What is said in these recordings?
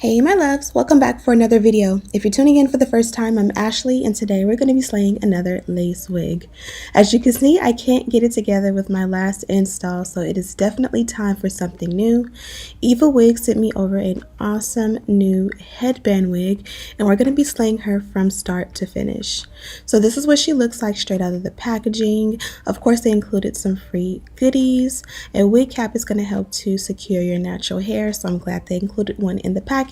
Hey my loves, welcome back for another video. If you're tuning in for the first time, I'm Ashley and today we're going to be slaying another lace wig. As you can see, I can't get it together with my last install, so it is definitely time for something new. Evawigs sent me over an awesome new headband wig and we're going to be slaying her from start to finish. So this is what she looks like straight out of the packaging. Of course, they included some free goodies. A wig cap is going to help to secure your natural hair, so I'm glad they included one in the package.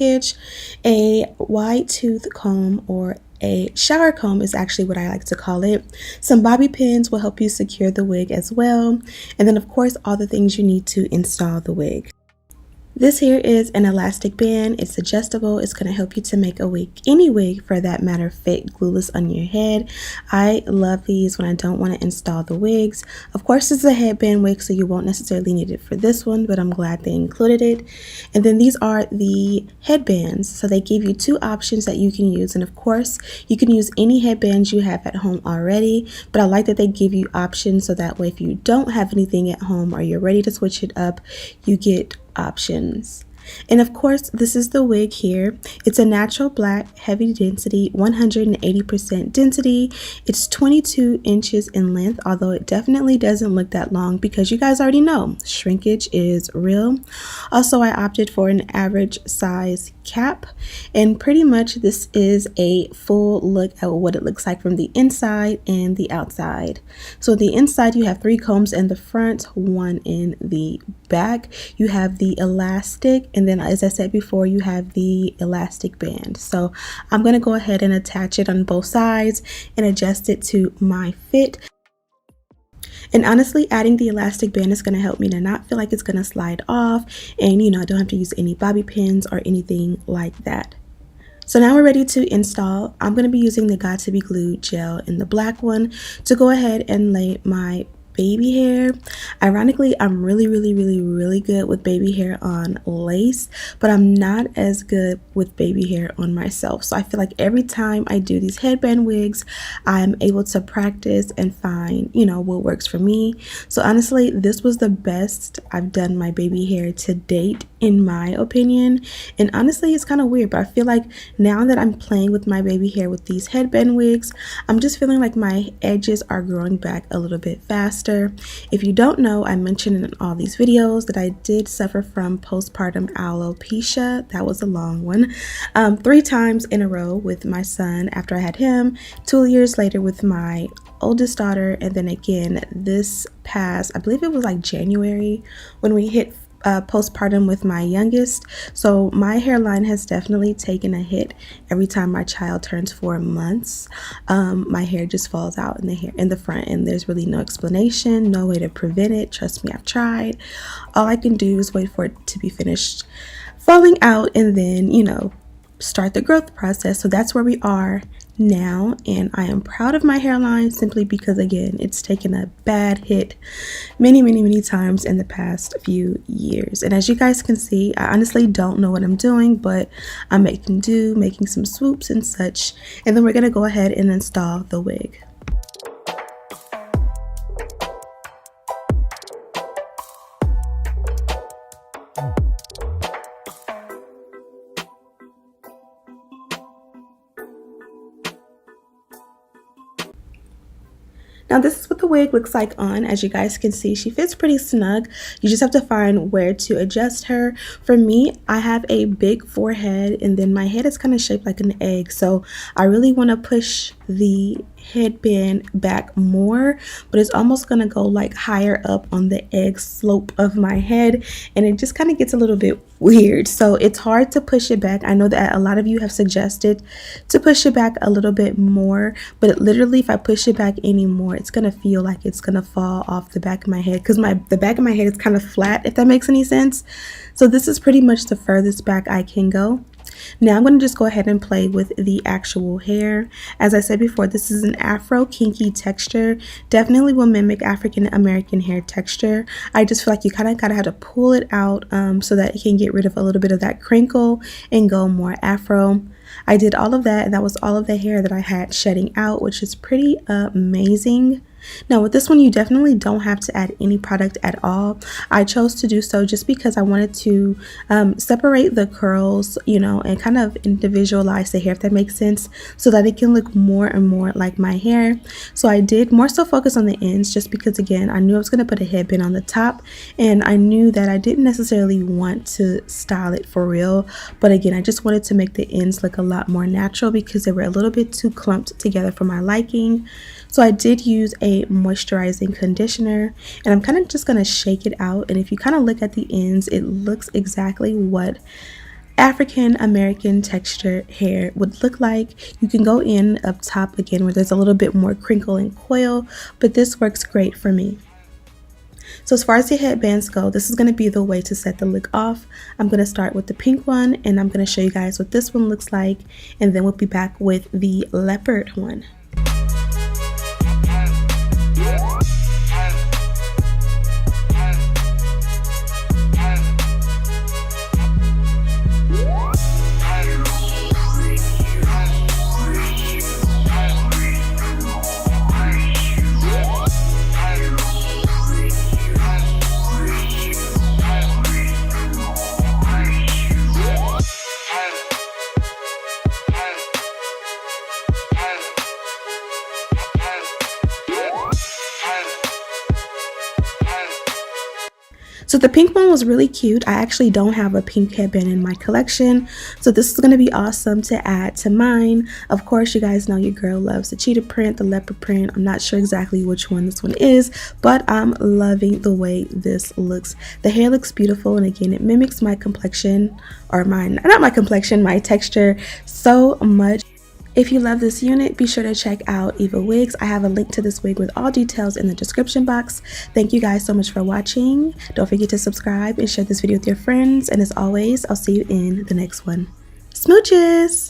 A wide tooth comb, or a shower comb is actually what I like to call it. Some bobby pins will help you secure the wig as well. And then of course all the things you need to install the wig. This here is an elastic band. It's adjustable. It's going to help you to make a wig, any wig for that matter, fit glueless on your head. I love these when I don't want to install the wigs. Of course, it's a headband wig, so you won't necessarily need it for this one, but I'm glad they included it. And then these are the headbands. So they give you two options that you can use. And of course, you can use any headbands you have at home already, but I like that they give you options so that way if you don't have anything at home or you're ready to switch it up, you get options. And of course, this is the wig here. It's a natural black, heavy density, 180% density. It's 22 inches in length, although it definitely doesn't look that long because you guys already know shrinkage is real. Also, I opted for an average size cap, and pretty much this is a full look at what it looks like from the inside and the outside. So the inside, you have 3 combs in the front, 1 in the back. You have the elastic, and then as I said before, you have the elastic band. So I'm going to go ahead and attach it on both sides and adjust it to my fit. And honestly, adding the elastic band is going to help me to not feel like it's going to slide off, and I don't have to use any bobby pins or anything like that. So now we're ready to install. I'm going to be using the Got to Be Glued gel in the black one to go ahead and lay my baby hair. Ironically, I'm really good with baby hair on lace, but I'm not as good with baby hair on myself. So I feel like every time I do these headband wigs, I'm able to practice and find, what works for me. So honestly, this was the best I've done my baby hair to date, in my opinion. And honestly, it's kind of weird, but I feel like now that I'm playing with my baby hair with these headband wigs, I'm just feeling like my edges are growing back a little bit faster. If you don't know, I mentioned in all these videos that I did suffer from postpartum alopecia. That was a long one. 3 times in a row with my son after I had him, 2 years later with my oldest daughter, and then again this past, I believe it was like January, when we hit postpartum with my youngest. So my hairline has definitely taken a hit every time my child turns 4 months. My hair just falls out in the front, and there's really no explanation, no way to prevent it. Trust me, I've tried. All I can do is wait for it to be finished falling out and then start the growth process. So that's where we are now, and I am proud of my hairline simply because, again, it's taken a bad hit many times in the past few years. And as you guys can see, I honestly don't know what I'm doing, but I'm making some swoops and such, and then we're gonna go ahead and install the wig. Now this is what the wig looks like on. As you guys can see, she fits pretty snug. You just have to find where to adjust her. For me, I have a big forehead, and then my head is kind of shaped like an egg. So I really want to push the headband back more, but it's almost going to go like higher up on the egg slope of my head, and it just kind of gets a little bit weird. So it's hard to push it back. I know that a lot of you have suggested to push it back a little bit more, but literally if I push it back anymore, it's gonna feel like it's gonna fall off the back of my head because the back of my head is kind of flat, if that makes any sense. So this is pretty much the furthest back I can go. Now I'm going to just go ahead and play with the actual hair. As I said before, this is an Afro Kinky texture. Definitely will mimic African American hair texture. I just feel like you kind of gotta have to pull it out so that it can get rid of a little bit of that crinkle and go more Afro. I did all of that, and that was all of the hair that I had shedding out, which is pretty amazing. Now with this one, you definitely don't have to add any product at all. I chose to do so just because I wanted to separate the curls, you know, and kind of individualize the hair, if that makes sense, so that it can look more and more like my hair. So I did more so focus on the ends, just because again, I knew I was going to put a headband on the top, and I knew that I didn't necessarily want to style it for real, but again, I just wanted to make the ends look a lot more natural because they were a little bit too clumped together for my liking. So I did use a moisturizing conditioner, and I'm kind of just going to shake it out, and if you kind of look at the ends, it looks exactly what African American texture hair would look like. You can go in up top again where there's a little bit more crinkle and coil, but this works great for me. So as far as the headbands go, this is going to be the way to set the look off. I'm going to start with the pink one, and I'm going to show you guys what this one looks like, and then we'll be back with the leopard one. So the pink one was really cute. I actually don't have a pink headband in my collection, so this is going to be awesome to add to mine. Of course, you guys know your girl loves the cheetah print, the leopard print. I'm not sure exactly which one this one is, but I'm loving the way this looks. The hair looks beautiful, and again, it mimics my complexion, or not my complexion, my texture so much. If you love this unit, be sure to check out Evawigs. I have a link to this wig with all details in the description box. Thank you guys so much for watching. Don't forget to subscribe and share this video with your friends. And as always, I'll see you in the next one. Smooches!